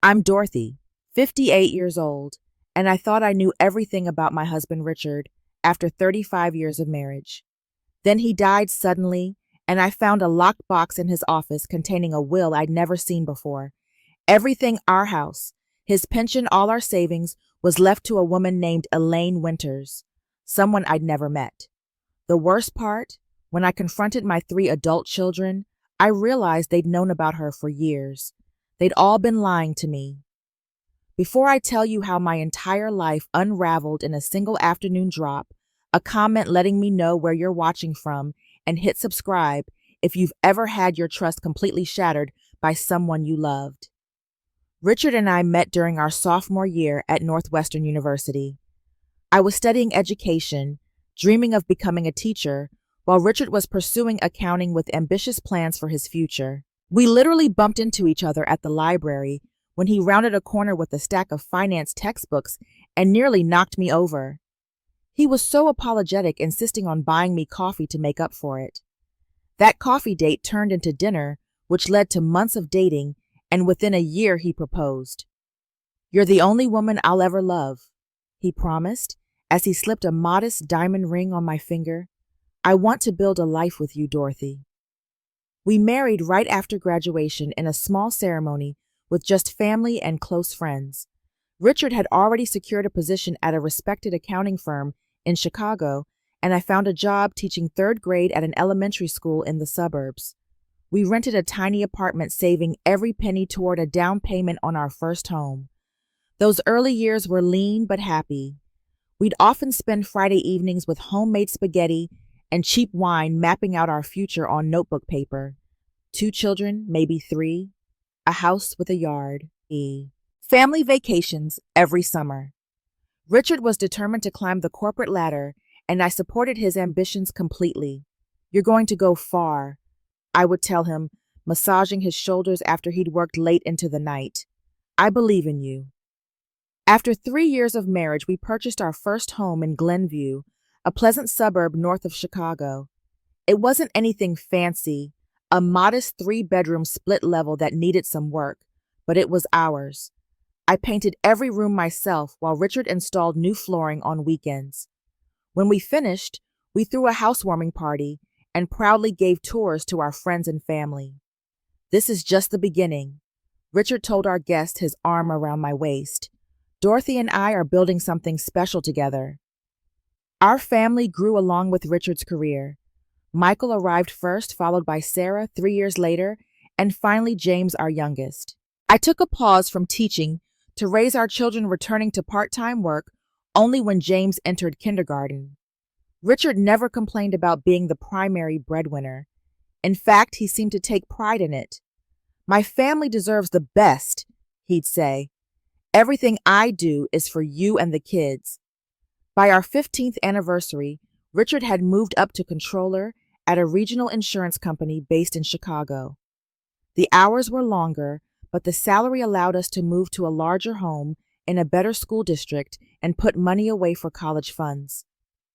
I'm Dorothy, 58 years old, and I thought I knew everything about my husband Richard after 35 years of marriage. Then he died suddenly, and I found a locked box in his office containing a will I'd never seen before. Everything our house, his pension, all our savings, was left to a woman named Elaine Winters, someone I'd never met. The worst part, when I confronted my 3 adult children, I realized they'd known about her for years. They'd all been lying to me. Before I tell you how my entire life unraveled in a single afternoon drop, a comment letting me know where you're watching from, and hit subscribe if you've ever had your trust completely shattered by someone you loved. Richard and I met during our sophomore year at Northwestern University. I was studying education, dreaming of becoming a teacher, while Richard was pursuing accounting with ambitious plans for his future. We literally bumped into each other at the library when he rounded a corner with a stack of finance textbooks and nearly knocked me over. He was so apologetic, insisting on buying me coffee to make up for it. That coffee date turned into dinner, which led to months of dating, and within a year he proposed. "You're the only woman I'll ever love," he promised as he slipped a modest diamond ring on my finger. "I want to build a life with you, Dorothy." We married right after graduation in a small ceremony with just family and close friends. Richard had already secured a position at a respected accounting firm in Chicago, and I found a job teaching 3rd grade at an elementary school in the suburbs. We rented a tiny apartment, saving every penny toward a down payment on our first home. Those early years were lean but happy. We'd often spend Friday evenings with homemade spaghetti and cheap wine, mapping out our future on notebook paper. 2 children, maybe 3, a house with a yard. Family vacations every summer. Richard was determined to climb the corporate ladder, and I supported his ambitions completely. "You're going to go far," I would tell him, massaging his shoulders after he'd worked late into the night. "I believe in you." After 3 years of marriage, we purchased our first home in Glenview, a pleasant suburb north of Chicago. It wasn't anything fancy, a modest 3-bedroom split level that needed some work, but it was ours. I painted every room myself while Richard installed new flooring on weekends. When we finished, we threw a housewarming party and proudly gave tours to our friends and family. "This is just the beginning," Richard told our guests, his arm around my waist. "Dorothy and I are building something special together." Our family grew along with Richard's career. Michael arrived first, followed by Sarah 3 years later, and finally James, our youngest. I took a pause from teaching to raise our children, returning to part-time work only when James entered kindergarten. Richard never complained about being the primary breadwinner. In fact, he seemed to take pride in it. "My family deserves the best," he'd say. "Everything I do is for you and the kids." By our 15th anniversary, Richard had moved up to controller at a regional insurance company based in Chicago. The hours were longer, but the salary allowed us to move to a larger home in a better school district and put money away for college funds.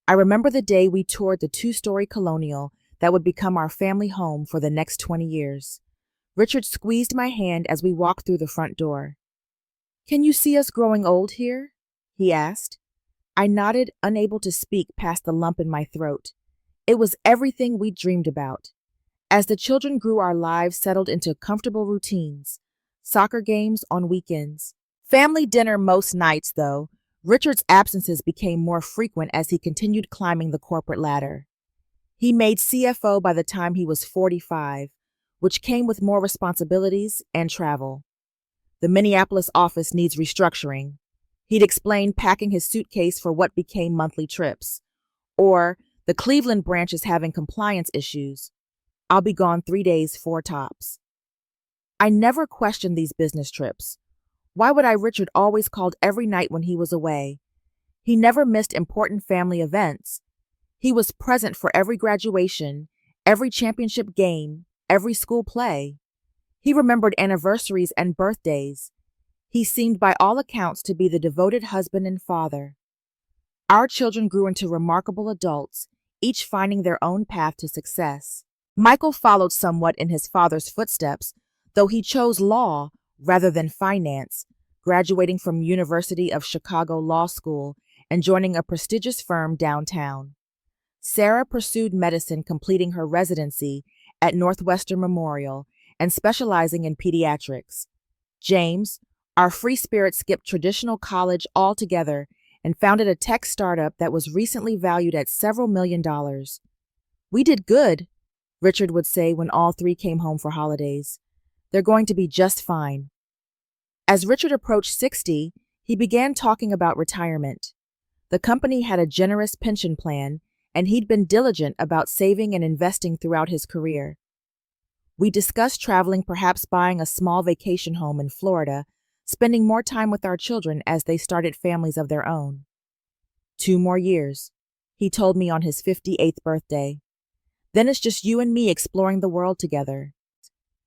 I remember the day we toured the 2-story colonial that would become our family home for the next 20 years. Richard squeezed my hand as we walked through the front door. "Can you see us growing old here?" he asked. I nodded, unable to speak past the lump in my throat. It was everything we dreamed about. As the children grew, our lives settled into comfortable routines. Soccer games on weekends. Family dinner most nights, though. Richard's absences became more frequent as he continued climbing the corporate ladder. He made CFO by the time he was 45, which came with more responsibilities and travel. "The Minneapolis office needs restructuring," he'd explain, packing his suitcase for what became monthly trips. Or, "The Cleveland branch is having compliance issues. I'll be gone 3 days, 4 tops." I never questioned these business trips. Why would I? Richard always called every night when he was away. He never missed important family events. He was present for every graduation, every championship game, every school play. He remembered anniversaries and birthdays. He seemed by all accounts to be the devoted husband and father. Our children grew into remarkable adults, each finding their own path to success. Michael followed somewhat in his father's footsteps, though he chose law rather than finance, graduating from University of Chicago Law School and joining a prestigious firm downtown. Sarah pursued medicine, completing her residency at Northwestern Memorial and specializing in pediatrics. James, our free spirit, skipped traditional college altogether and founded a tech startup that was recently valued at several $1 million. "We did good," Richard would say when all three came home for holidays. "They're going to be just fine." As Richard approached 60, he began talking about retirement. The company had a generous pension plan, and he'd been diligent about saving and investing throughout his career. We discussed traveling, perhaps buying a small vacation home in Florida, spending more time with our children as they started families of their own. 2 more years, he told me on his 58th birthday. Then it's just you and me exploring the world together.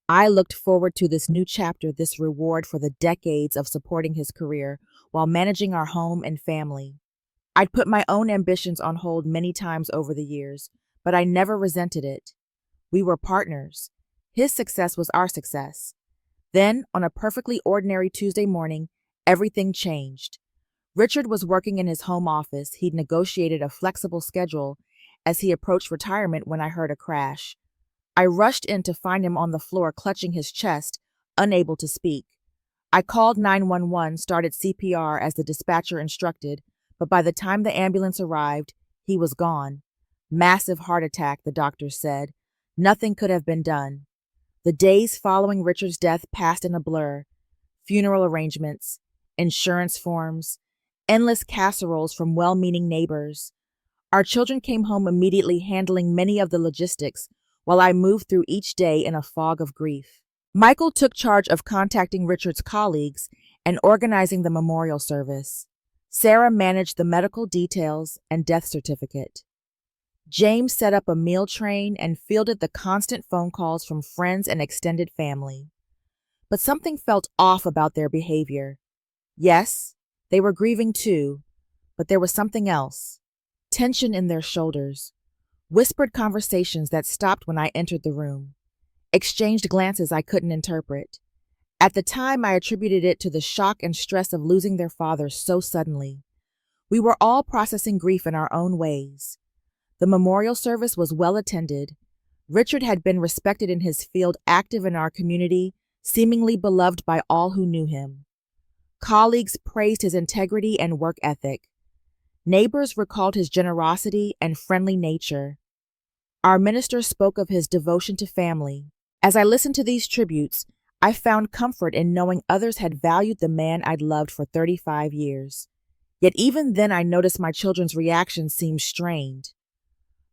I looked forward to this new chapter, this reward for the decades of supporting his career while managing our home and family. I'd put my own ambitions on hold many times over the years, but I never resented it. We were partners. His success was our success. Then, on a perfectly ordinary Tuesday morning, everything changed. Richard was working in his home office. He'd negotiated a flexible schedule as he approached retirement when I heard a crash. I rushed in to find him on the floor, clutching his chest, unable to speak. I called 911, started CPR as the dispatcher instructed, but by the time the ambulance arrived, he was gone. Massive heart attack, the doctors said. Nothing could have been done. The days following Richard's death passed in a blur. Funeral arrangements, insurance forms, endless casseroles from well-meaning neighbors. Our children came home immediately, handling many of the logistics, while I moved through each day in a fog of grief. Michael took charge of contacting Richard's colleagues and organizing the memorial service. Sarah managed the medical details and death certificate. James set up a meal train and fielded the constant phone calls from friends and extended family. But something felt off about their behavior. Yes, they were grieving too, but there was something else. Tension in their shoulders. Whispered conversations that stopped when I entered the room. Exchanged glances I couldn't interpret. At the time, I attributed it to the shock and stress of losing their father so suddenly. We were all processing grief in our own ways. The memorial service was well attended. Richard had been respected in his field, active in our community, seemingly beloved by all who knew him. Colleagues praised his integrity and work ethic. Neighbors recalled his generosity and friendly nature. Our minister spoke of his devotion to family. As I listened to these tributes, I found comfort in knowing others had valued the man I'd loved for 35 years. Yet even then I noticed my children's reactions seemed strained.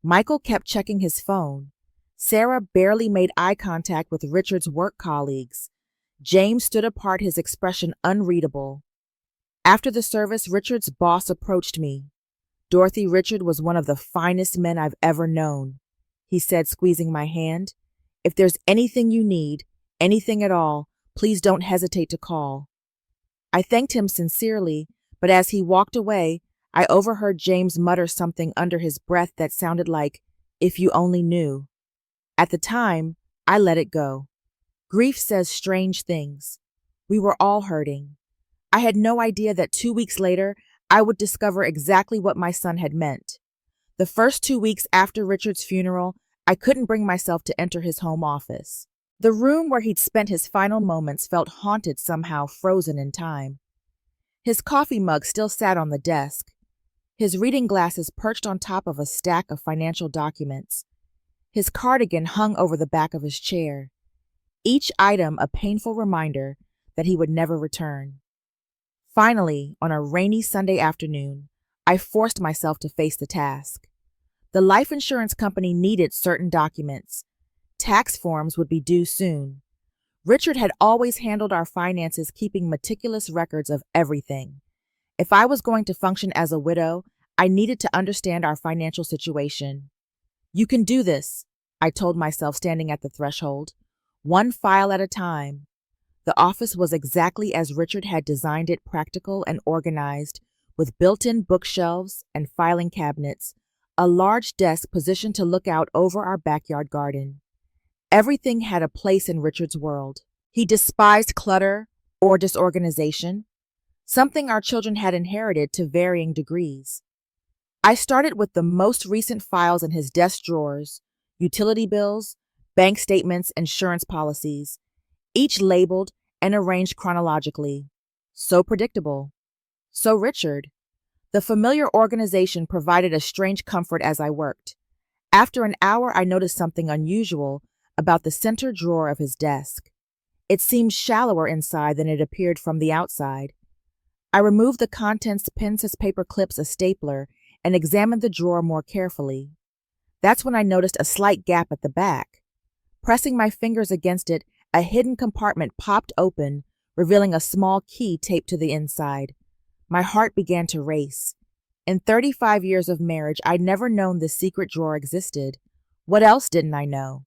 Michael kept checking his phone. Sarah barely made eye contact with Richard's work colleagues. James stood apart, his expression unreadable. After the service, Richard's boss approached me. "Dorothy, Richard was one of the finest men I've ever known," he said, squeezing my hand. "If there's anything you need, anything at all, please don't hesitate to call." I thanked him sincerely, but as he walked away, I overheard James mutter something under his breath that sounded like, "If you only knew." At the time, I let it go. Grief says strange things. We were all hurting. I had no idea that 2 weeks later, I would discover exactly what my son had meant. The first 2 weeks after Richard's funeral, I couldn't bring myself to enter his home office. The room where he'd spent his final moments felt haunted, somehow frozen in time. His coffee mug still sat on the desk. His reading glasses perched on top of a stack of financial documents. His cardigan hung over the back of his chair. Each item a painful reminder that he would never return. Finally, on a rainy Sunday afternoon, I forced myself to face the task. The life insurance company needed certain documents. Tax forms would be due soon. Richard had always handled our finances, keeping meticulous records of everything. If I was going to function as a widow, I needed to understand our financial situation. "You can do this," I told myself, standing at the threshold. One file at a time. The office was exactly as Richard had designed it, practical and organized, with built-in bookshelves and filing cabinets, a large desk positioned to look out over our backyard garden. Everything had a place in Richard's world. He despised clutter or disorganization, something our children had inherited to varying degrees. I started with the most recent files in his desk drawers: utility bills, bank statements, insurance policies, each labeled and arranged chronologically. So predictable. So Richard. The familiar organization provided a strange comfort as I worked. After an hour, I noticed something unusual about the center drawer of his desk. It seemed shallower inside than it appeared from the outside. I removed the contents, pens as paper clips, a stapler, and examined the drawer more carefully. That's when I noticed a slight gap at the back. Pressing my fingers against it, a hidden compartment popped open, revealing a small key taped to the inside. My heart began to race. In 35 years of marriage, I'd never known this secret drawer existed. What else didn't I know?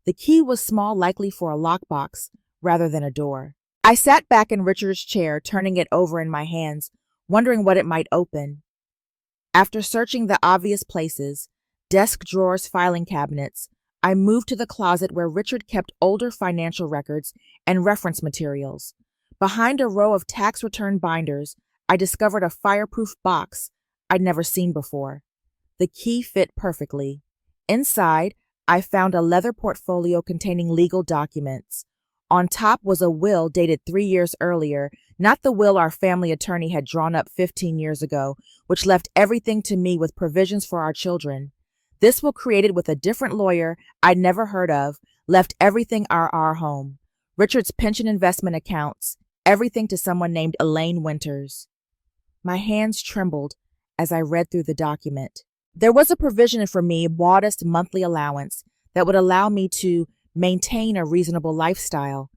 The key was small, likely for a lockbox rather than a door. I sat back in Richard's chair, turning it over in my hands, wondering what it might open. After searching the obvious places, desk drawers, filing cabinets, I moved to the closet where Richard kept older financial records and reference materials. Behind a row of tax return binders, I discovered a fireproof box I'd never seen before. The key fit perfectly. Inside, I found a leather portfolio containing legal documents. On top was a will dated 3 years earlier, not the will our family attorney had drawn up 15 years ago, which left everything to me with provisions for our children. This will, created with a different lawyer I'd never heard of, left everything our home. Richard's pension investment accounts, everything to someone named Elaine Winters. My hands trembled as I read through the document. There was a provision for me, modest monthly allowance, that would allow me to maintain a reasonable lifestyle,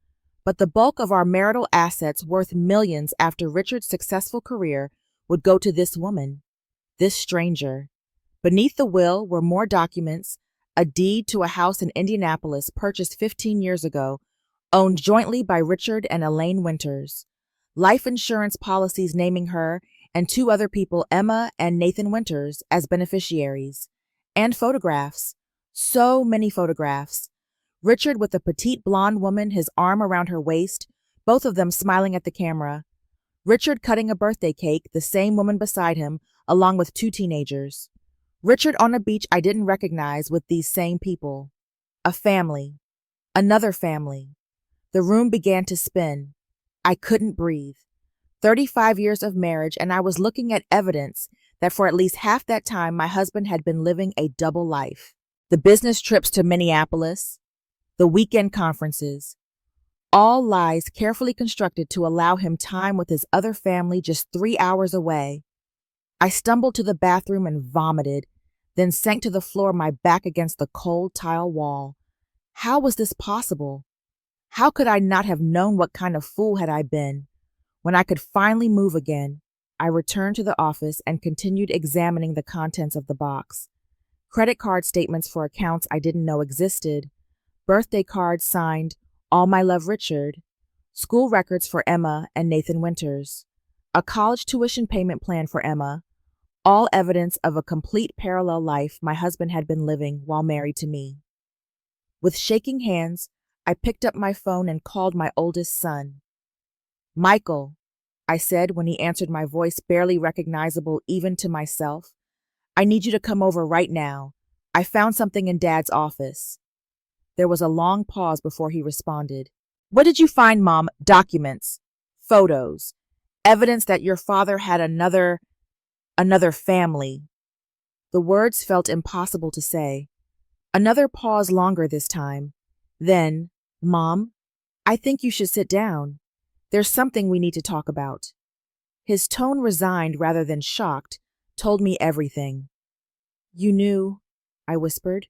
but the bulk of our marital assets, worth millions after Richard's successful career, would go to this woman, this stranger. Beneath the will were more documents: a deed to a house in Indianapolis purchased 15 years ago, owned jointly by Richard and Elaine Winters, life insurance policies naming her and 2 other people, Emma and Nathan Winters, as beneficiaries, and photographs. So many photographs. Richard with a petite blonde woman, his arm around her waist, both of them smiling at the camera. Richard cutting a birthday cake, the same woman beside him, along with 2 teenagers. Richard on a beach I didn't recognize with these same people. A family. Another family. The room began to spin. I couldn't breathe. 35 years of marriage, and I was looking at evidence that for at least half that time my husband had been living a double life. The business trips to Minneapolis, the weekend conferences, all lies carefully constructed to allow him time with his other family just 3 hours away. I stumbled to the bathroom and vomited, then sank to the floor, my back against the cold tile wall. How was this possible? How could I not have known? What kind of fool had I been? When I could finally move again, I returned to the office and continued examining the contents of the box. Credit card statements for accounts I didn't know existed, birthday cards signed, "All my love, Richard," school records for Emma and Nathan Winters, a college tuition payment plan for Emma, all evidence of a complete parallel life my husband had been living while married to me. With shaking hands, I picked up my phone and called my oldest son. "Michael," I said when he answered, my voice barely recognizable even to myself, "I need you to come over right now. I found something in Dad's office." There was a long pause before he responded. "What did you find, Mom?" "Documents, photos, evidence that your father had another family." The words felt impossible to say. Another pause, longer this time. Then, "Mom, I think you should sit down. There's something we need to talk about." His tone, resigned rather than shocked, told me everything. "You knew," I whispered.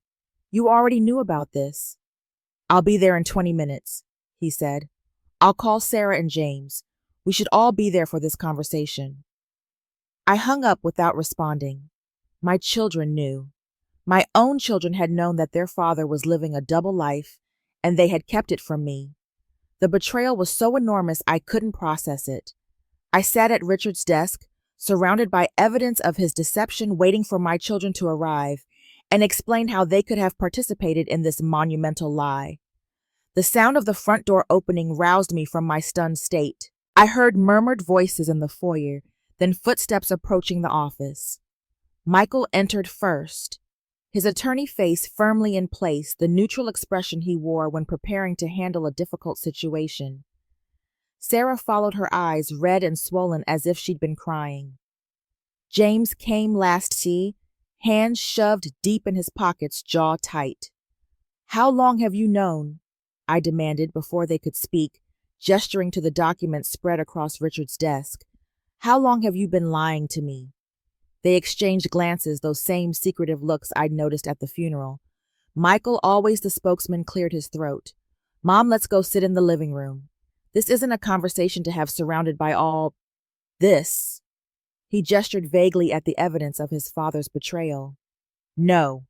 "You already knew about this." "I'll be there in 20 minutes, he said. "I'll call Sarah and James. We should all be there for this conversation." I hung up without responding. My children knew. My own children had known that their father was living a double life, and they had kept it from me. The betrayal was so enormous I couldn't process it. I sat at Richard's desk, surrounded by evidence of his deception, waiting for my children to arrive, and explain how they could have participated in this monumental lie. The sound of the front door opening roused me from my stunned state. I heard murmured voices in the foyer, then footsteps approaching the office. Michael entered first, his attorney face firmly in place, the neutral expression he wore when preparing to handle a difficult situation. Sarah followed, her eyes red and swollen as if she'd been crying. James came last, see, hands shoved deep in his pockets, jaw tight. How long have you known? I demanded before they could speak, gesturing to the documents spread across Richard's desk. How long have you been lying to me? They exchanged glances, those same secretive looks I'd noticed at the funeral. Michael, always the spokesman, cleared his throat. Mom, let's go sit in the living room. This isn't a conversation to have surrounded by all this. He gestured vaguely at the evidence of his father's betrayal. No,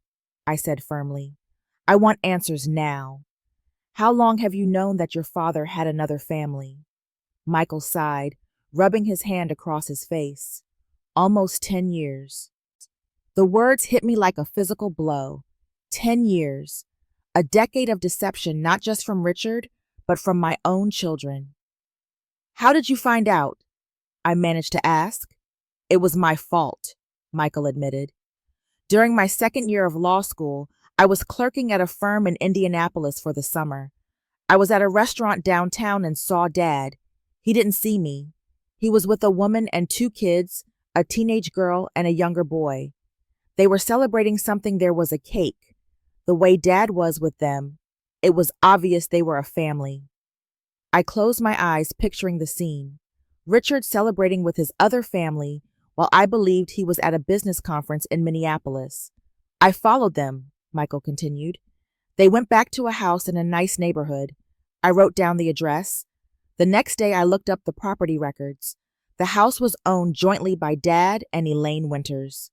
I said firmly. I want answers now. How long have you known that your father had another family? Michael sighed, rubbing his hand across his face. Almost 10 years. The words hit me like a physical blow. 10 years. A decade of deception, not just from Richard, but from my own children. How did you find out? I managed to ask. It was my fault, Michael admitted. During my second year of law school, I was clerking at a firm in Indianapolis for the summer. I was at a restaurant downtown and saw Dad. He didn't see me. He was with a woman and 2 kids, a teenage girl and a younger boy. They were celebrating something. There was a cake. The way Dad was with them, it was obvious they were a family. I closed my eyes, picturing the scene. Richard celebrating with his other family, while I believed he was at a business conference in Minneapolis. I followed them, Michael continued. They went back to a house in a nice neighborhood. I wrote down the address. The next day I looked up the property records. The house was owned jointly by Dad and Elaine Winters.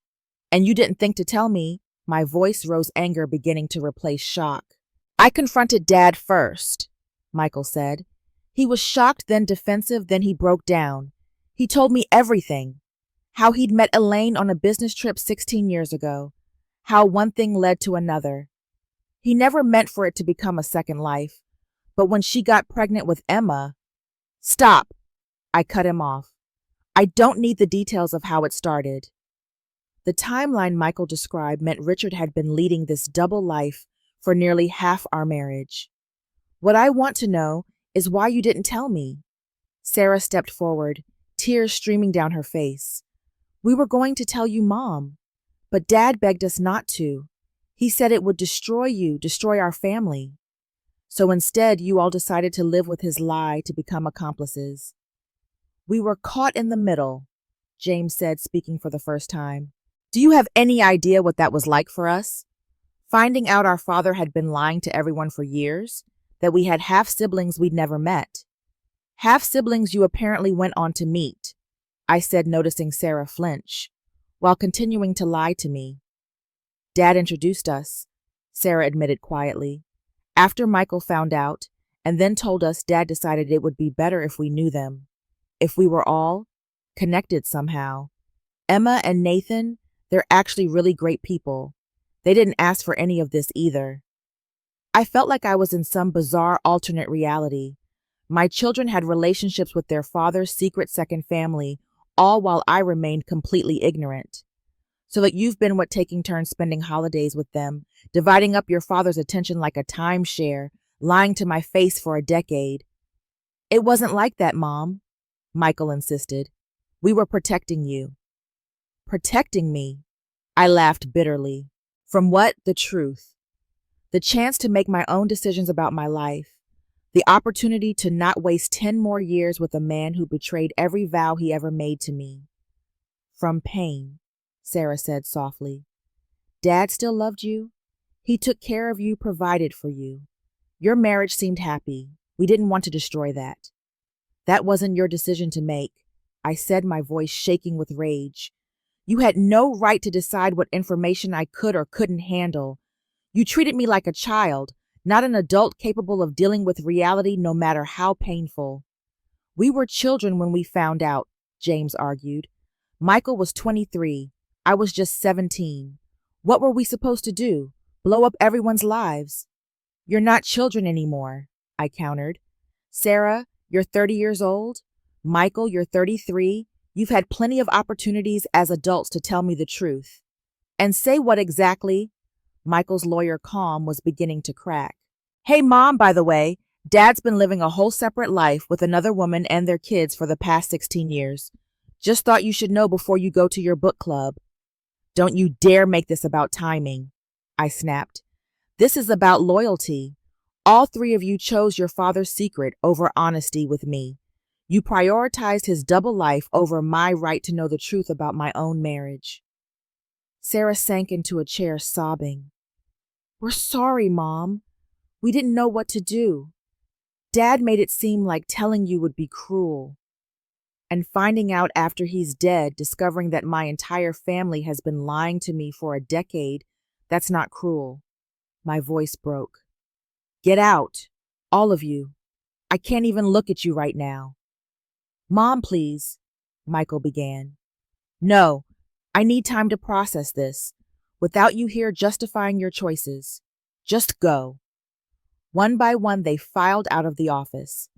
And you didn't think to tell me? My voice rose, anger beginning to replace shock. I confronted Dad first, Michael said. He was shocked, then defensive, then he broke down. He told me everything. How he'd met Elaine on a business trip 16 years ago. How one thing led to another. He never meant for it to become a second life. But when she got pregnant with Emma... Stop! I cut him off. I don't need the details of how it started. The timeline Michael described meant Richard had been leading this double life for nearly half our marriage. What I want to know is why you didn't tell me. Sarah stepped forward, tears streaming down her face. We were going to tell you, Mom, but Dad begged us not to. He said it would destroy you, destroy our family. So instead, you all decided to live with his lie to become accomplices. We were caught in the middle, James said, speaking for the first time. Do you have any idea what that was like for us? Finding out our father had been lying to everyone for years, that we had half-siblings we'd never met. Half-siblings you apparently went on to meet, I said, noticing Sarah flinch, while continuing to lie to me. Dad introduced us, Sarah admitted quietly. After Michael found out, and then told us Dad decided it would be better if we knew them. If we were all connected somehow. Emma and Nathan, they're actually really great people. They didn't ask for any of this either. I felt like I was in some bizarre alternate reality. My children had relationships with their father's secret second family, all while I remained completely ignorant. So that you've been taking turns spending holidays with them, dividing up your father's attention like a timeshare, lying to my face for a decade. It wasn't like that, Mom, Michael insisted. We were protecting you. Protecting me? I laughed bitterly. From what? The truth. The chance to make my own decisions about my life. The opportunity to not waste 10 more years with a man who betrayed every vow he ever made to me. From pain, Sarah said softly. Dad still loved you. He took care of you, provided for you. Your marriage seemed happy. We didn't want to destroy that. That wasn't your decision to make, I said, my voice shaking with rage. You had no right to decide what information I could or couldn't handle. You treated me like a child, not an adult capable of dealing with reality no matter how painful. We were children when we found out, James argued. Michael was 23. I was just 17. What were we supposed to do? Blow up everyone's lives? You're not children anymore, I countered. Sarah, you're 30 years old. Michael, you're 33. You've had plenty of opportunities as adults to tell me the truth. And say what exactly? Michael's lawyer calm was beginning to crack. Hey, Mom, by the way, Dad's been living a whole separate life with another woman and their kids for the past 16 years. Just thought you should know before you go to your book club. Don't you dare make this about timing, I snapped. This is about loyalty. All three of you chose your father's secret over honesty with me. You prioritized his double life over my right to know the truth about my own marriage. Sarah sank into a chair, sobbing. We're sorry, Mom. We didn't know what to do. Dad made it seem like telling you would be cruel. And finding out after he's dead, discovering that my entire family has been lying to me for a decade, that's not cruel. My voice broke. Get out, all of you. I can't even look at you right now. Mom, please, Michael began. No, I need time to process this, without you here justifying your choices. Just go. One by one, they filed out of the office.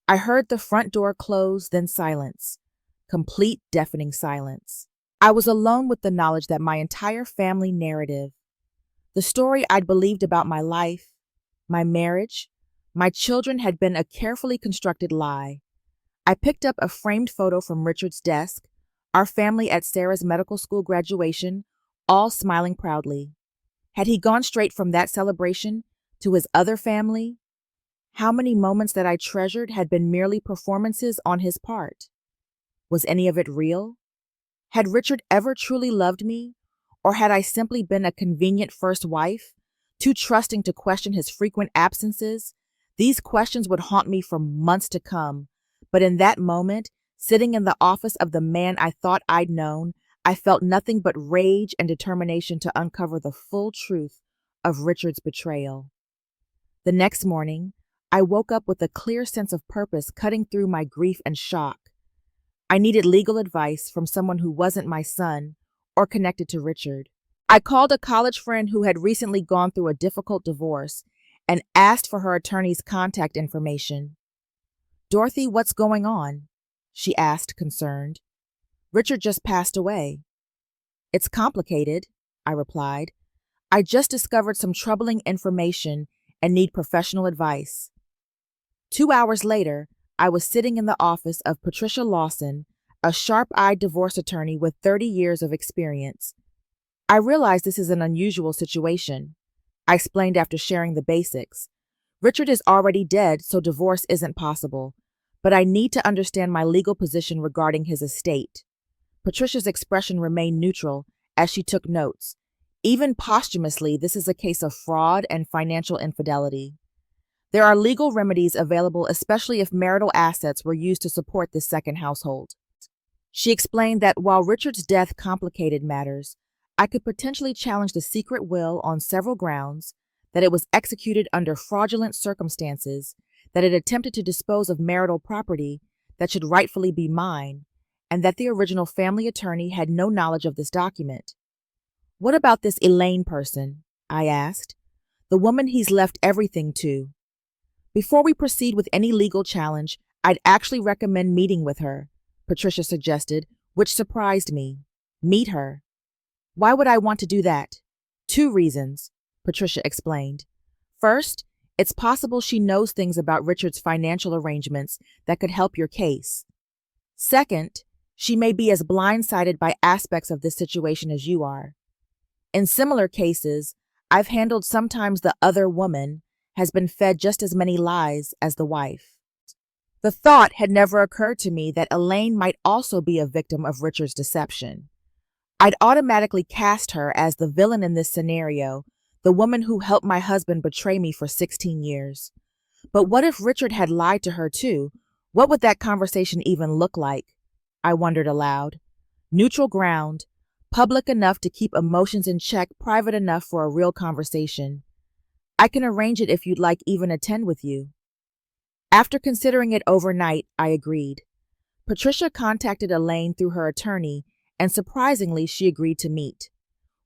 I heard the front door close, then silence. Complete, deafening silence. I was alone with the knowledge that my entire family narrative, the story I'd believed about my life, my marriage, my children had been a carefully constructed lie. I picked up a framed photo from Richard's desk, our family at Sarah's medical school graduation, all smiling proudly. Had he gone straight from that celebration to his other family? How many moments that I treasured had been merely performances on his part? Was any of it real? Had Richard ever truly loved me? Or had I simply been a convenient first wife, too trusting to question his frequent absences? These questions would haunt me for months to come, but in that moment, sitting in the office of the man I thought I'd known, I felt nothing but rage and determination to uncover the full truth of Richard's betrayal. The next morning, I woke up with a clear sense of purpose cutting through my grief and shock. I needed legal advice from someone who wasn't my son or connected to Richard. I called a college friend who had recently gone through a difficult divorce and asked for her attorney's contact information. Dorothy, what's going on? She asked, concerned. Richard just passed away. It's complicated, I replied. I just discovered some troubling information and need professional advice. 2 hours later, I was sitting in the office of Patricia Lawson, a sharp-eyed divorce attorney with 30 years of experience. I realize this is an unusual situation, I explained after sharing the basics. Richard is already dead, so divorce isn't possible, but I need to understand my legal position regarding his estate. Patricia's expression remained neutral as she took notes. Even posthumously, this is a case of fraud and financial infidelity. There are legal remedies available, especially if marital assets were used to support this second household. She explained that while Richard's death complicated matters, I could potentially challenge the secret will on several grounds: that it was executed under fraudulent circumstances, that it attempted to dispose of marital property that should rightfully be mine, and that the original family attorney had no knowledge of this document. What about this Elaine person? I asked. The woman he's left everything to. Before we proceed with any legal challenge, I'd actually recommend meeting with her, Patricia suggested, which surprised me. Meet her. Why would I want to do that? 2 reasons, Patricia explained. First, it's possible she knows things about Richard's financial arrangements that could help your case. Second, she may be as blindsided by aspects of this situation as you are. In similar cases, I've handled sometimes the other woman has been fed just as many lies as the wife. The thought had never occurred to me that Elaine might also be a victim of Richard's deception. I'd automatically cast her as the villain in this scenario, the woman who helped my husband betray me for 16 years. But what if Richard had lied to her too? What would that conversation even look like? I wondered aloud. Neutral ground, public enough to keep emotions in check, private enough for a real conversation. I can arrange it if you'd like, even attend with you. After considering it overnight, I agreed. Patricia contacted Elaine through her attorney, and surprisingly, she agreed to meet.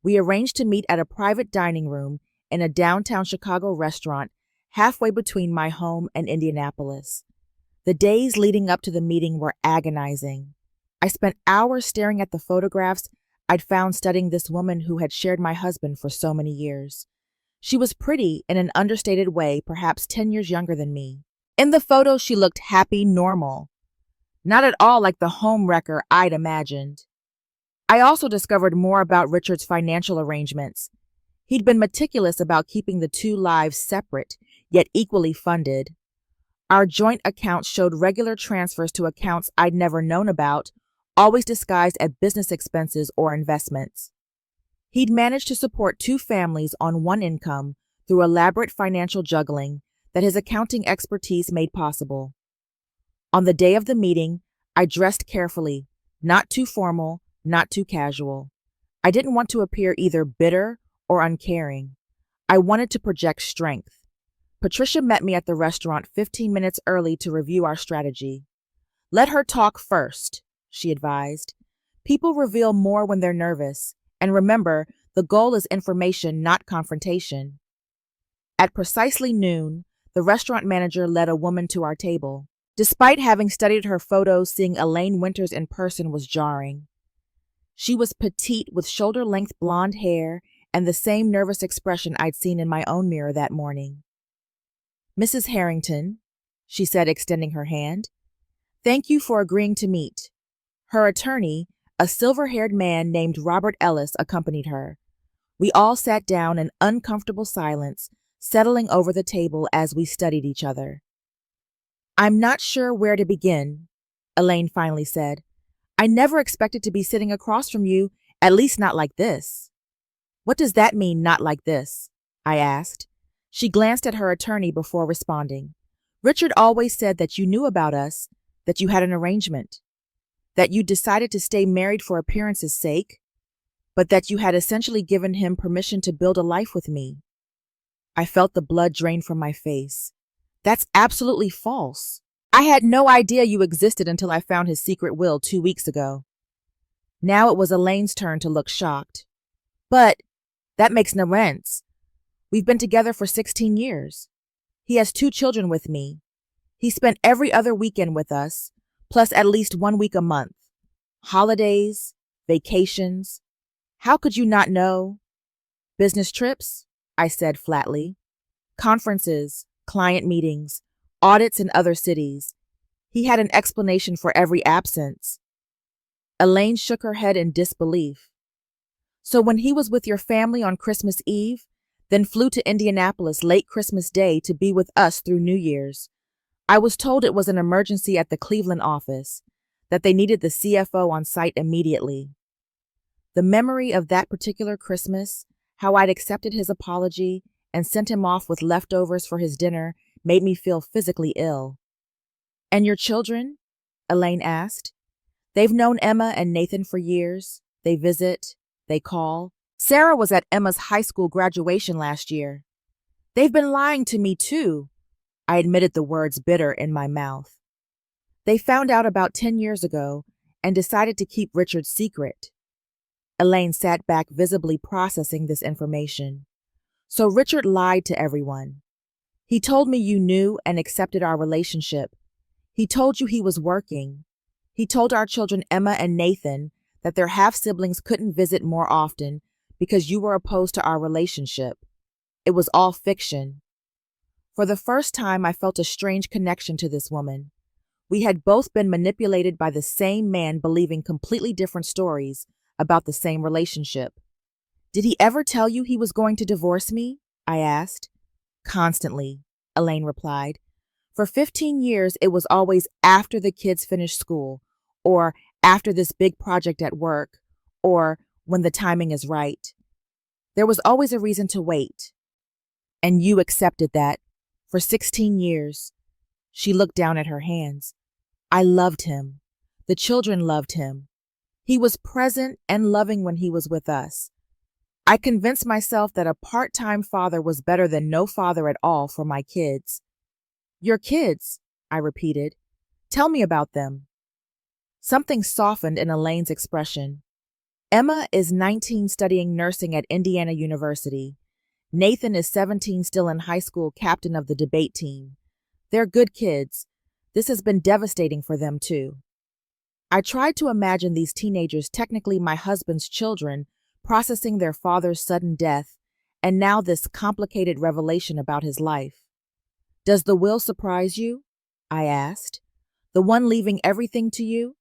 We arranged to meet at a private dining room in a downtown Chicago restaurant, halfway between my home and Indianapolis. The days leading up to the meeting were agonizing. I spent hours staring at the photographs I'd found studying this woman who had shared my husband for so many years. She was pretty in an understated way, perhaps 10 years younger than me. In the photo, she looked happy, normal. Not at all like the home wrecker I'd imagined. I also discovered more about Richard's financial arrangements. He'd been meticulous about keeping the two lives separate, yet equally funded. Our joint accounts showed regular transfers to accounts I'd never known about, always disguised as business expenses or investments. He'd managed to support two families on one income through elaborate financial juggling that his accounting expertise made possible. On the day of the meeting, I dressed carefully, not too formal, not too casual. I didn't want to appear either bitter or uncaring. I wanted to project strength. Patricia met me at the restaurant 15 minutes early to review our strategy. "Let her talk first," she advised. "People reveal more when they're nervous, and remember, the goal is information, not confrontation." At precisely noon, the restaurant manager led a woman to our table. Despite having studied her photos, seeing Elaine Winters in person was jarring. She was petite with shoulder-length blonde hair and the same nervous expression I'd seen in my own mirror that morning. "Mrs. Harrington," she said, extending her hand, "thank you for agreeing to meet." Her attorney, a silver-haired man named Robert Ellis, accompanied her. We all sat down in uncomfortable silence, settling over the table as we studied each other. "I'm not sure where to begin," Elaine finally said. "I never expected to be sitting across from you, at least not like this." "What does that mean, not like this?" I asked. She glanced at her attorney before responding. "Richard always said that you knew about us, that you had an arrangement, that you decided to stay married for appearance's sake, but that you had essentially given him permission to build a life with me." I felt the blood drain from my face. "That's absolutely false. I had no idea you existed until I found his secret will 2 weeks ago." Now it was Elaine's turn to look shocked. "But that makes no sense. We've been together for 16 years. He has 2 children with me. He spent every other weekend with us, plus at least 1 week a month. Holidays, vacations. How could you not know?" "Business trips," I said flatly. "Conferences, client meetings, audits in other cities. He had an explanation for every absence." Elaine shook her head in disbelief. "So when he was with your family on Christmas Eve, then flew to Indianapolis late Christmas Day to be with us through New Year's. I was told it was an emergency at the Cleveland office, that they needed the CFO on site immediately." The memory of that particular Christmas, how I'd accepted his apology and sent him off with leftovers for his dinner, made me feel physically ill. "And your children?" Elaine asked. "They've known Emma and Nathan for years. They visit, they call. Sarah was at Emma's high school graduation last year." "They've been lying to me, too." I admitted the words bitter in my mouth. "They found out about 10 years ago and decided to keep Richard's secret." Elaine sat back, visibly processing this information. "So Richard lied to everyone. He told me you knew and accepted our relationship. He told you he was working. He told our children, Emma and Nathan, that their half-siblings couldn't visit more often because you were opposed to our relationship. It was all fiction." For the first time, I felt a strange connection to this woman. We had both been manipulated by the same man, believing completely different stories about the same relationship. "Did he ever tell you he was going to divorce me?" I asked. "Constantly," Elaine replied. "For 15 years, it was always after the kids finished school, or after this big project at work, or when the timing is right. There was always a reason to wait. And you accepted that. For 16 years. She looked down at her hands. "I loved him. The children loved him. He was present and loving when he was with us. I convinced myself that a part-time father was better than no father at all for my kids." "Your kids," I repeated. "Tell me about them." Something softened in Elaine's expression. "Emma is 19, studying nursing at Indiana University. Nathan is 17, still in high school, captain of the debate team. They're good kids. This has been devastating for them, too. I tried to imagine these teenagers, technically my husband's children, processing their father's sudden death, and now this complicated revelation about his life. Does the will surprise you? I asked. The one leaving everything to you?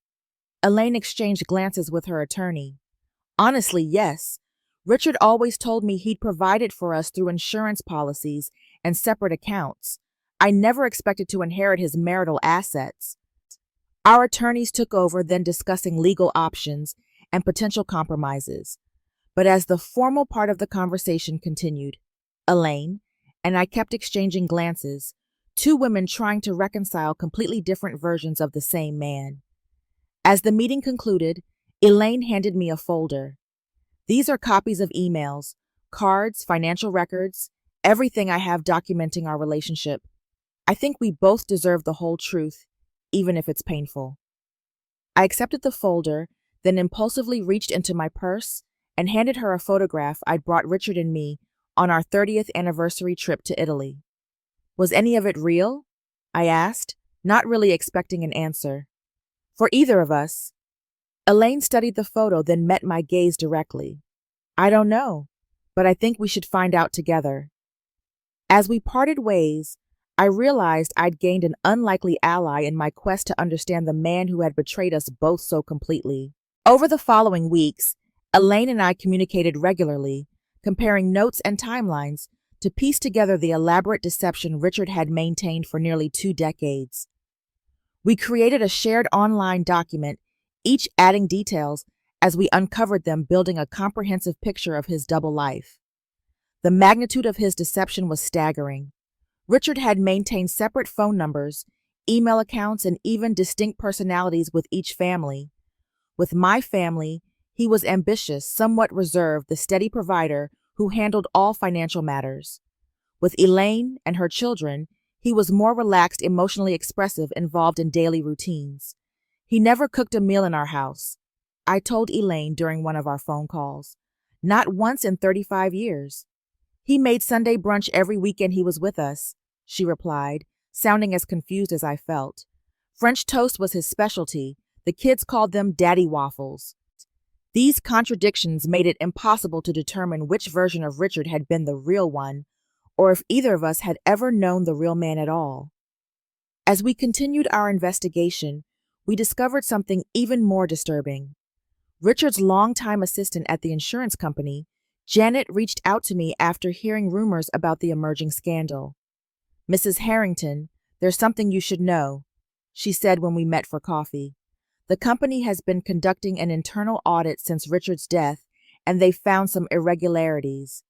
Elaine exchanged glances with her attorney. Honestly, yes. Richard always told me he'd provide it for us through insurance policies and separate accounts. I never expected to inherit his marital assets. Our attorneys took over, then discussing legal options and potential compromises. But as the formal part of the conversation continued, Elaine and I kept exchanging glances, two women trying to reconcile completely different versions of the same man. As the meeting concluded, Elaine handed me a folder. These are copies of emails, cards, financial records, everything I have documenting our relationship. I think we both deserve the whole truth, even if it's painful. I accepted the folder, then impulsively reached into my purse and handed her a photograph I'd brought Richard and me on our 30th anniversary trip to Italy. Was any of it real? I asked, not really expecting an answer. For either of us. Elaine studied the photo, then met my gaze directly. I don't know, but I think we should find out together. As we parted ways, I realized I'd gained an unlikely ally in my quest to understand the man who had betrayed us both so completely. Over the following weeks, Elaine and I communicated regularly, comparing notes and timelines to piece together the elaborate deception Richard had maintained for nearly 2 decades. We created a shared online document, each adding details as we uncovered them, building a comprehensive picture of his double life. The magnitude of his deception was staggering. Richard had maintained separate phone numbers, email accounts, and even distinct personalities with each family. With my family, he was ambitious, somewhat reserved, the steady provider who handled all financial matters. With Elaine and her children, he was more relaxed, emotionally expressive, involved in daily routines. He never cooked a meal in our house, I told Elaine during one of our phone calls. Not once in 35 years. He made Sunday brunch every weekend he was with us, she replied, sounding as confused as I felt. French toast was his specialty. The kids called them daddy waffles. These contradictions made it impossible to determine which version of Richard had been the real one, or if either of us had ever known the real man at all. As we continued our investigation, we discovered something even more disturbing. Richard's longtime assistant at the insurance company, Janet, reached out to me after hearing rumors about the emerging scandal. Mrs. Harrington, there's something you should know, she said when we met for coffee. The company has been conducting an internal audit since Richard's death, and they found some irregularities.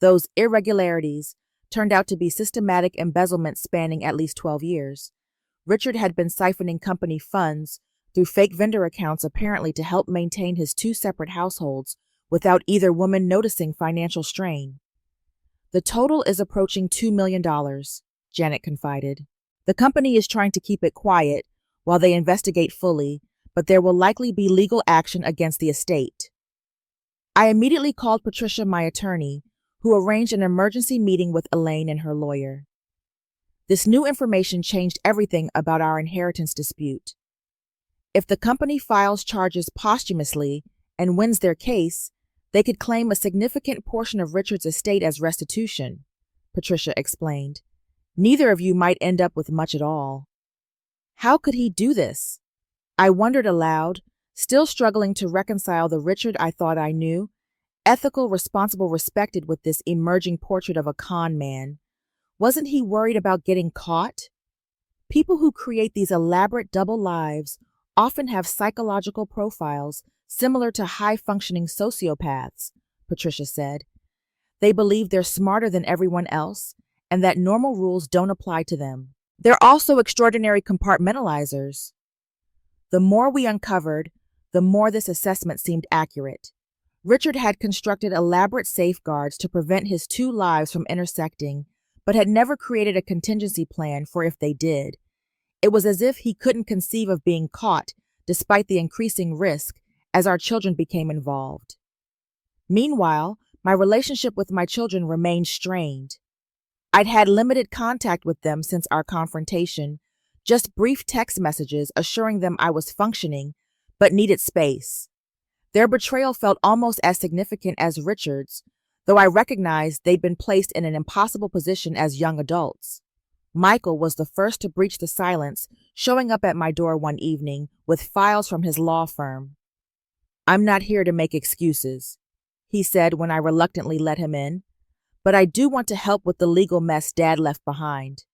Those irregularities turned out to be systematic embezzlement spanning at least 12 years. Richard had been siphoning company funds through fake vendor accounts, apparently to help maintain his 2 separate households without either woman noticing financial strain. The total is approaching $2 million, Janet confided. The company is trying to keep it quiet while they investigate fully, but there will likely be legal action against the estate. I immediately called Patricia, my attorney, who arranged an emergency meeting with Elaine and her lawyer. This new information changed everything about our inheritance dispute. If the company files charges posthumously and wins their case, they could claim a significant portion of Richard's estate as restitution, Patricia explained. Neither of you might end up with much at all. How could he do this? I wondered aloud, still struggling to reconcile the Richard I thought I knew, ethical, responsible, respected, with this emerging portrait of a con man. Wasn't he worried about getting caught? People who create these elaborate double lives often have psychological profiles similar to high-functioning sociopaths, Patricia said. They believe they're smarter than everyone else and that normal rules don't apply to them. They're also extraordinary compartmentalizers. The more we uncovered, the more this assessment seemed accurate. Richard had constructed elaborate safeguards to prevent his 2 lives from intersecting, but had never created a contingency plan for if they did. It was as if he couldn't conceive of being caught, despite the increasing risk, as our children became involved. Meanwhile, my relationship with my children remained strained. I'd had limited contact with them since our confrontation, just brief text messages assuring them I was functioning, but needed space. Their betrayal felt almost as significant as Richard's, though I recognized they'd been placed in an impossible position as young adults. Michael was the first to breach the silence, showing up at my door one evening with files from his law firm. "I'm not here to make excuses," he said when I reluctantly let him in, "but I do want to help with the legal mess Dad left behind."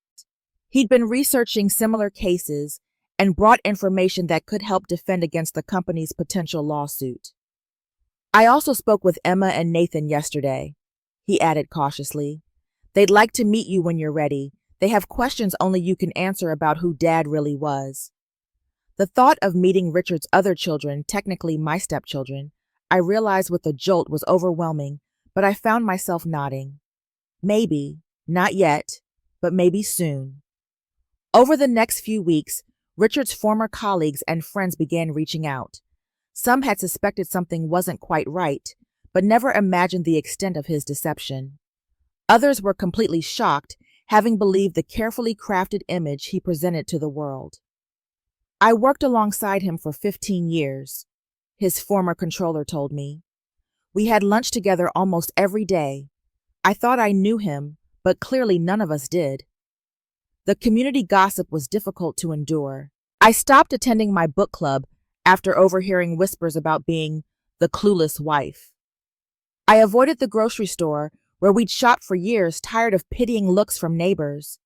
He'd been researching similar cases and brought information that could help defend against the company's potential lawsuit. "I also spoke with Emma and Nathan yesterday," he added cautiously. "They'd like to meet you when you're ready. They have questions only you can answer about who Dad really was." The thought of meeting Richard's other children, technically my stepchildren, I realized with a jolt was overwhelming, but I found myself nodding. Maybe, not yet, but maybe soon. Over the next few weeks, Richard's former colleagues and friends began reaching out. Some had suspected something wasn't quite right, but never imagined the extent of his deception. Others were completely shocked, having believed the carefully crafted image he presented to the world. "I worked alongside him for 15 years, his former controller told me. "We had lunch together almost every day. I thought I knew him, but clearly none of us did." The community gossip was difficult to endure. I stopped attending my book club after overhearing whispers about being the clueless wife. I avoided the grocery store where we'd shopped for years, tired of pitying looks from neighbors.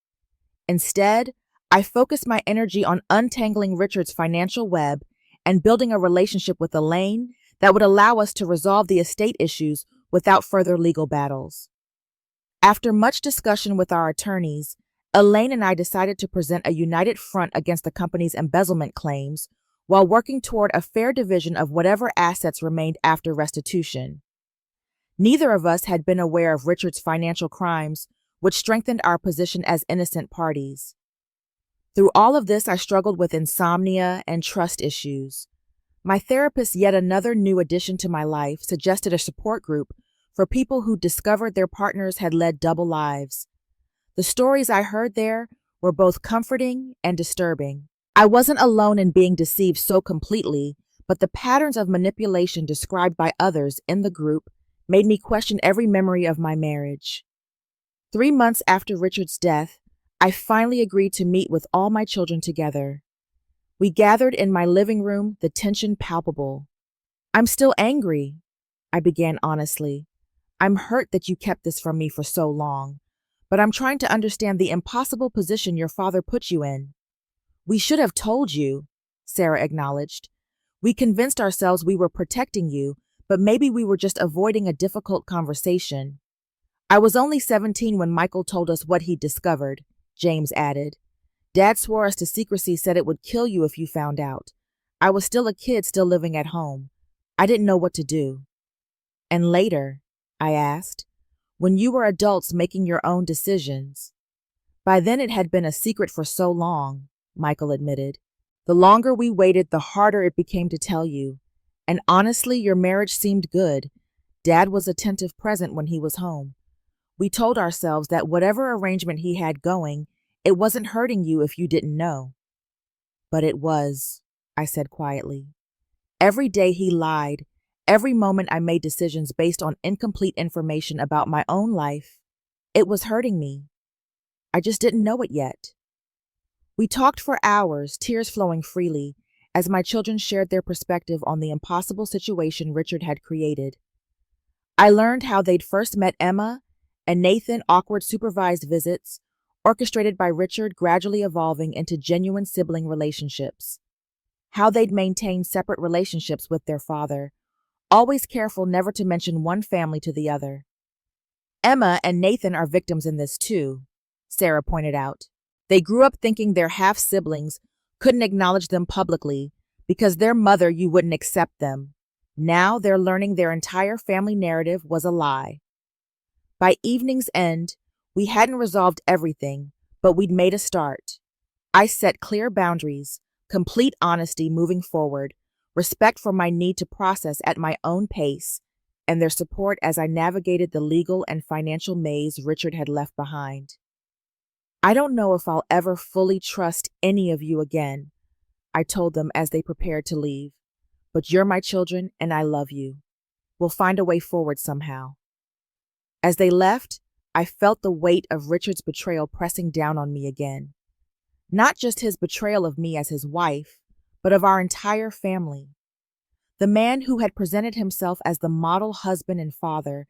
Instead, I focused my energy on untangling Richard's financial web and building a relationship with Elaine that would allow us to resolve the estate issues without further legal battles. After much discussion with our attorneys, Elaine and I decided to present a united front against the company's embezzlement claims while working toward a fair division of whatever assets remained after restitution. Neither of us had been aware of Richard's financial crimes, which strengthened our position as innocent parties. Through all of this, I struggled with insomnia and trust issues. My therapist, yet another new addition to my life, suggested a support group for people who discovered their partners had led double lives. The stories I heard there were both comforting and disturbing. I wasn't alone in being deceived so completely, but the patterns of manipulation described by others in the group made me question every memory of my marriage. 3 months after Richard's death, I finally agreed to meet with all my children together. We gathered in my living room, the tension palpable. "I'm still angry," I began honestly. "I'm hurt that you kept this from me for so long, but I'm trying to understand the impossible position your father put you in." "We should have told you," Sarah acknowledged. "We convinced ourselves we were protecting you, but maybe we were just avoiding a difficult conversation." "I was only 17 when Michael told us what he'd discovered," James added. "Dad swore us to secrecy, said it would kill you if you found out. I was still a kid, still living at home. I didn't know what to do." "And later," I asked, "when you were adults making your own decisions?" "By then it had been a secret for so long," Michael admitted. "The longer we waited, the harder it became to tell you. And honestly, your marriage seemed good. Dad was attentive, present when he was home. We told ourselves that whatever arrangement he had going, it wasn't hurting you if you didn't know." "But it was," I said quietly. "Every day he lied. Every moment I made decisions based on incomplete information about my own life. It was hurting me. I just didn't know it yet." We talked for hours, tears flowing freely, as my children shared their perspective on the impossible situation Richard had created. I learned how they'd first met Emma and Nathan, awkward supervised visits, orchestrated by Richard, gradually evolving into genuine sibling relationships. How they'd maintained separate relationships with their father, always careful never to mention one family to the other. "Emma and Nathan are victims in this too," Sarah pointed out. "They grew up thinking their half-siblings couldn't acknowledge them publicly because their mother you wouldn't accept them. Now they're learning their entire family narrative was a lie." By evening's end, we hadn't resolved everything, but we'd made a start. I set clear boundaries, complete honesty moving forward, respect for my need to process at my own pace, and their support as I navigated the legal and financial maze Richard had left behind. "I don't know if I'll ever fully trust any of you again," I told them as they prepared to leave, "but you're my children and I love you. We'll find a way forward somehow." As they left, I felt the weight of Richard's betrayal pressing down on me again. Not just his betrayal of me as his wife, but of our entire family. The man who had presented himself as the model husband and father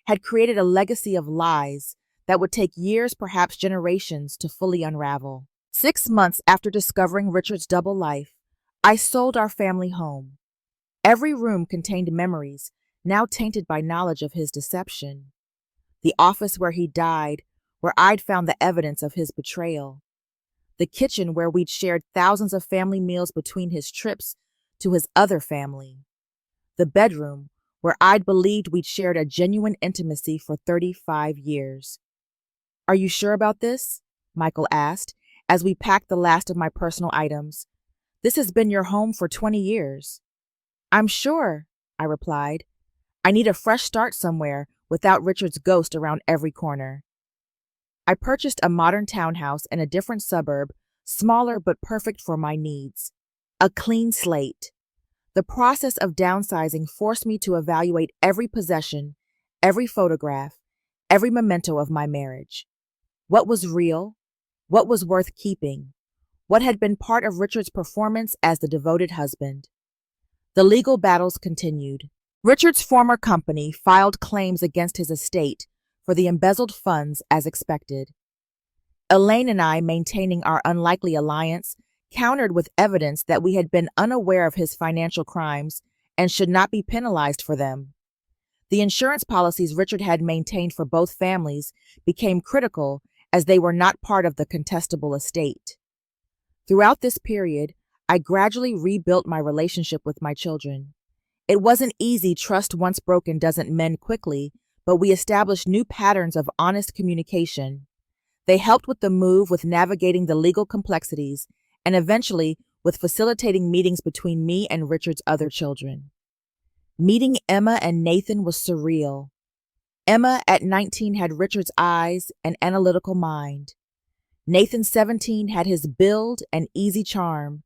had created a legacy of lies that would take years, perhaps generations, to fully unravel. 6 months after discovering Richard's double life, I sold our family home. Every room contained memories, now tainted by knowledge of his deception. The office where he died, where I'd found the evidence of his betrayal. The kitchen where we'd shared thousands of family meals between his trips to his other family. The bedroom where I'd believed we'd shared a genuine intimacy for 35 years. "Are you sure about this?" Michael asked as we packed the last of my personal items. "This has been your home for 20 years. "I'm sure," I replied. "I need a fresh start somewhere without Richard's ghost around every corner." I purchased a modern townhouse in a different suburb, smaller but perfect for my needs. A clean slate. The process of downsizing forced me to evaluate every possession, every photograph, every memento of my marriage. What was real? What was worth keeping? What had been part of Richard's performance as the devoted husband? The legal battles continued. Richard's former company filed claims against his estate for the embezzled funds as expected. Elaine and I, maintaining our unlikely alliance, countered with evidence that we had been unaware of his financial crimes and should not be penalized for them. The insurance policies Richard had maintained for both families became critical as they were not part of the contestable estate. Throughout this period, I gradually rebuilt my relationship with my children. It wasn't easy. Trust once broken doesn't mend quickly, but we established new patterns of honest communication. They helped with the move, with navigating the legal complexities, and eventually with facilitating meetings between me and Richard's other children. Meeting Emma and Nathan was surreal. Emma, at 19, had Richard's eyes and analytical mind. Nathan, 17, had his build and easy charm.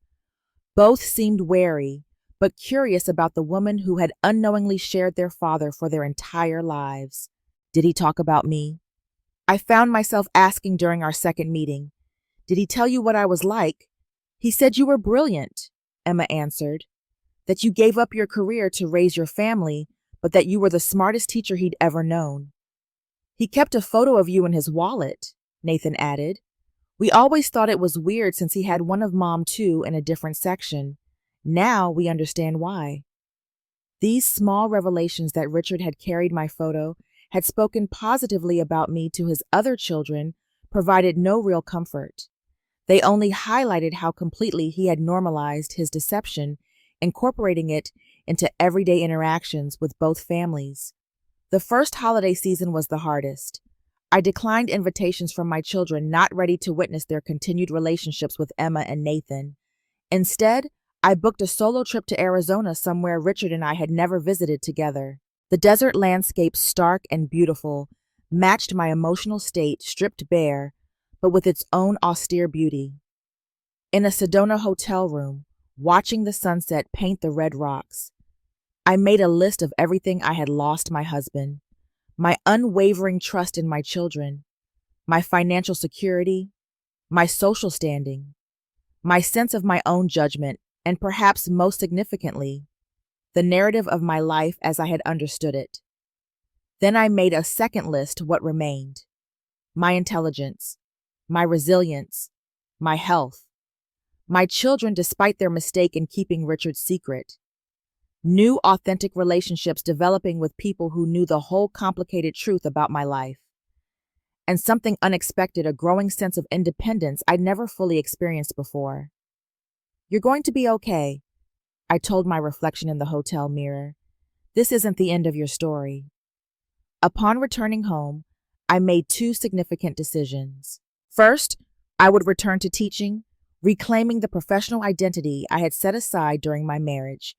Both seemed wary, but curious about the woman who had unknowingly shared their father for their entire lives. Did he talk about me? I found myself asking during our second meeting. Did he tell you what I was like? He said you were brilliant, Emma answered. That you gave up your career to raise your family, but that you were the smartest teacher he'd ever known. He kept a photo of you in his wallet, Nathan added. We always thought it was weird since he had one of Mom too in a different section. Now we understand why. These small revelations that Richard had carried my photo, had spoken positively about me to his other children, provided no real comfort. They only highlighted how completely he had normalized his deception, incorporating it into everyday interactions with both families. The first holiday season was the hardest. I declined invitations from my children, not ready to witness their continued relationships with Emma and Nathan. Instead, I booked a solo trip to Arizona, somewhere Richard and I had never visited together. The desert landscape, stark and beautiful, matched my emotional state, stripped bare, but with its own austere beauty. In a Sedona hotel room, watching the sunset paint the red rocks, I made a list of everything I had lost: my husband, my unwavering trust in my children, my financial security, my social standing, my sense of my own judgment, and perhaps most significantly, the narrative of my life as I had understood it. Then I made a second list: what remained: my intelligence, my resilience, my health, my children despite their mistake in keeping Richard's secret, new authentic relationships developing with people who knew the whole complicated truth about my life, and something unexpected, a growing sense of independence I'd never fully experienced before. You're going to be okay, I told my reflection in the hotel mirror. This isn't the end of your story. Upon returning home, I made two significant decisions. First, I would return to teaching, reclaiming the professional identity I had set aside during my marriage.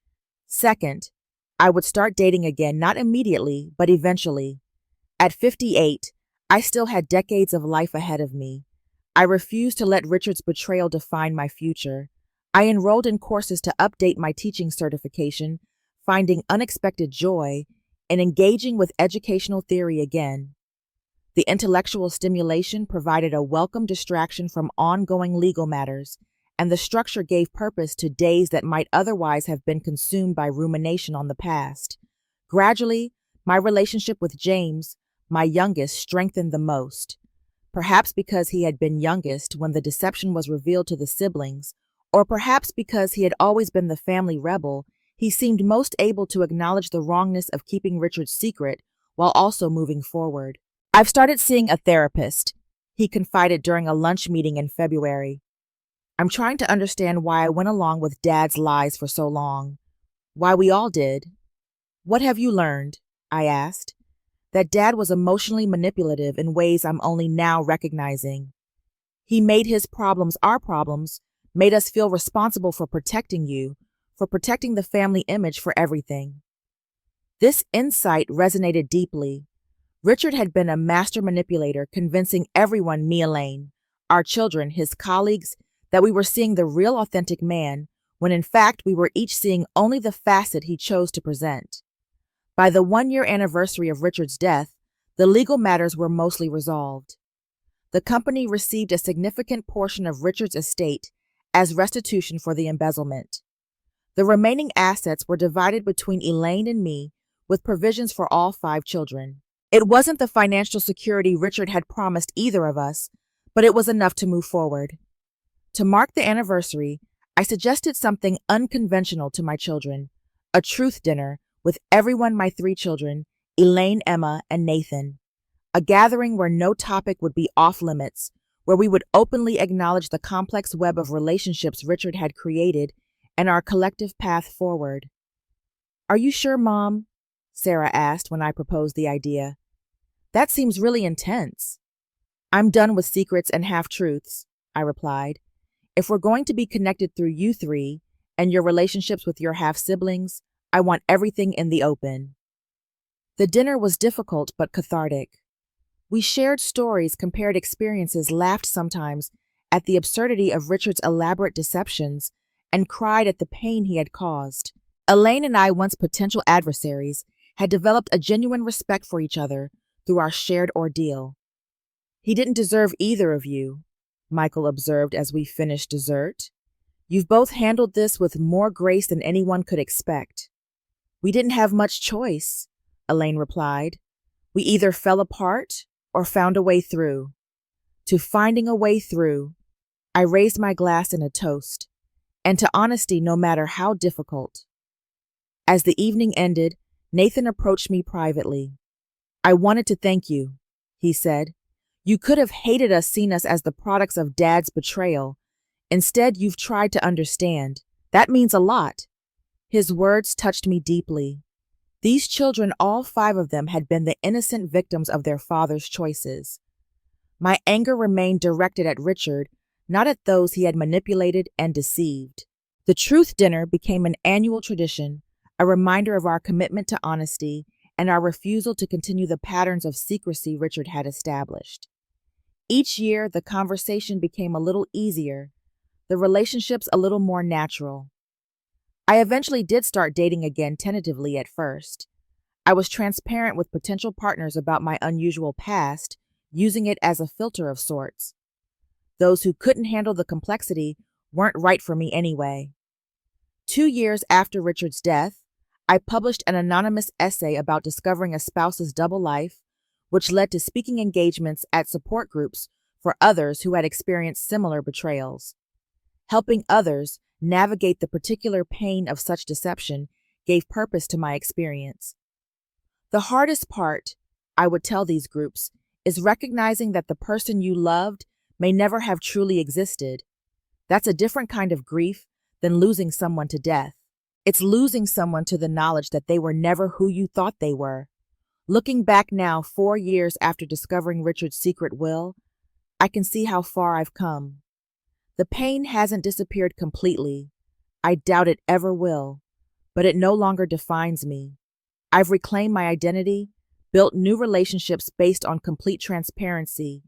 Second, I would start dating again, not immediately, but eventually. At 58, I still had decades of life ahead of me. I refused to let Richard's betrayal define my future. I enrolled in courses to update my teaching certification, finding unexpected joy in engaging with educational theory again. The intellectual stimulation provided a welcome distraction from ongoing legal matters, and the structure gave purpose to days that might otherwise have been consumed by rumination on the past. Gradually, my relationship with James, my youngest, strengthened the most. Perhaps because he had been youngest when the deception was revealed to the siblings, or perhaps because he had always been the family rebel, he seemed most able to acknowledge the wrongness of keeping Richard's secret while also moving forward. "I've started seeing a therapist," he confided during a lunch meeting in February. "I'm trying to understand why I went along with Dad's lies for so long. Why we all did." "What have you learned?" I asked. "That Dad was emotionally manipulative in ways I'm only now recognizing. He made his problems our problems, made us feel responsible for protecting you, for protecting the family image, for everything." This insight resonated deeply. Richard had been a master manipulator, convincing everyone, me, Elaine, our children, his colleagues, that we were seeing the real authentic man, when in fact we were each seeing only the facet he chose to present. By the 1-year anniversary of Richard's death, the legal matters were mostly resolved. The company received a significant portion of Richard's estate as restitution for the embezzlement. The remaining assets were divided between Elaine and me, with provisions for all 5 children. It wasn't the financial security Richard had promised either of us, but it was enough to move forward. To mark the anniversary, I suggested something unconventional to my children, a truth dinner with everyone, my 3 children, Elaine, Emma, and Nathan. A gathering where no topic would be off limits, where we would openly acknowledge the complex web of relationships Richard had created and our collective path forward. "Are you sure, Mom?" Sarah asked when I proposed the idea. "That seems really intense." "I'm done with secrets and half-truths," I replied. "If we're going to be connected through you 3 and your relationships with your half-siblings, I want everything in the open." The dinner was difficult but cathartic. We shared stories, compared experiences, laughed sometimes at the absurdity of Richard's elaborate deceptions, and cried at the pain he had caused. Elaine and I, once potential adversaries, had developed a genuine respect for each other through our shared ordeal. "He didn't deserve either of you," Michael observed as we finished dessert. "You've both handled this with more grace than anyone could expect." "We didn't have much choice," Elaine replied. "We either fell apart or found a way through." To finding a way through, I raised my glass in a toast, and to honesty no matter how difficult. As the evening ended, Nathan approached me privately. "I wanted to thank you," he said. "You could have hated us, seen us as the products of Dad's betrayal. Instead, you've tried to understand. That means a lot." His words touched me deeply. These children, all 5 of them, had been the innocent victims of their father's choices. My anger remained directed at Richard, not at those he had manipulated and deceived. The truth dinner became an annual tradition, a reminder of our commitment to honesty and our refusal to continue the patterns of secrecy Richard had established. Each year, the conversation became a little easier, the relationships a little more natural. I eventually did start dating again, tentatively at first. I was transparent with potential partners about my unusual past, using it as a filter of sorts. Those who couldn't handle the complexity weren't right for me anyway. 2 years after Richard's death, I published an anonymous essay about discovering a spouse's double life, which led to speaking engagements at support groups for others who had experienced similar betrayals. Helping others navigate the particular pain of such deception gave purpose to my experience. The hardest part, I would tell these groups, is recognizing that the person you loved may never have truly existed. That's a different kind of grief than losing someone to death. It's losing someone to the knowledge that they were never who you thought they were. Looking back now, 4 years after discovering Richard's secret will, I can see how far I've come. The pain hasn't disappeared completely. I doubt it ever will. but it no longer defines me. I've reclaimed my identity, built new relationships based on complete transparency,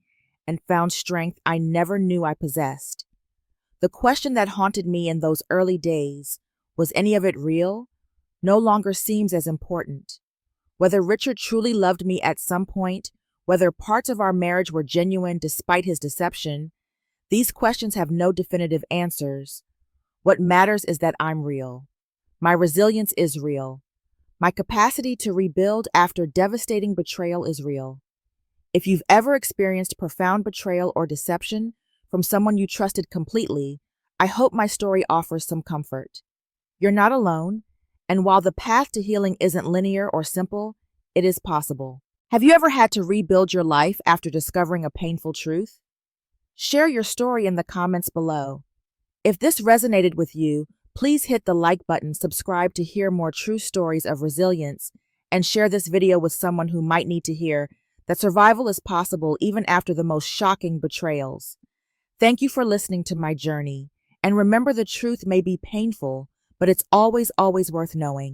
and found strength I never knew I possessed. The question that haunted me in those early days, was any of it real, no longer seems as important. Whether Richard truly loved me at some point, whether parts of our marriage were genuine despite his deception, these questions have no definitive answers. What matters is that I'm real. My resilience is real. My capacity to rebuild after devastating betrayal is real. If you've ever experienced profound betrayal or deception from someone you trusted completely, I hope my story offers some comfort. You're not alone, and while the path to healing isn't linear or simple, it is possible. Have you ever had to rebuild your life after discovering a painful truth? Share your story in the comments below. If this resonated with you, please hit the like button, subscribe to hear more true stories of resilience, and share this video with someone who might need to hear that survival is possible even after the most shocking betrayals. Thank you for listening to my journey, and remember, the truth may be painful, but it's always worth knowing.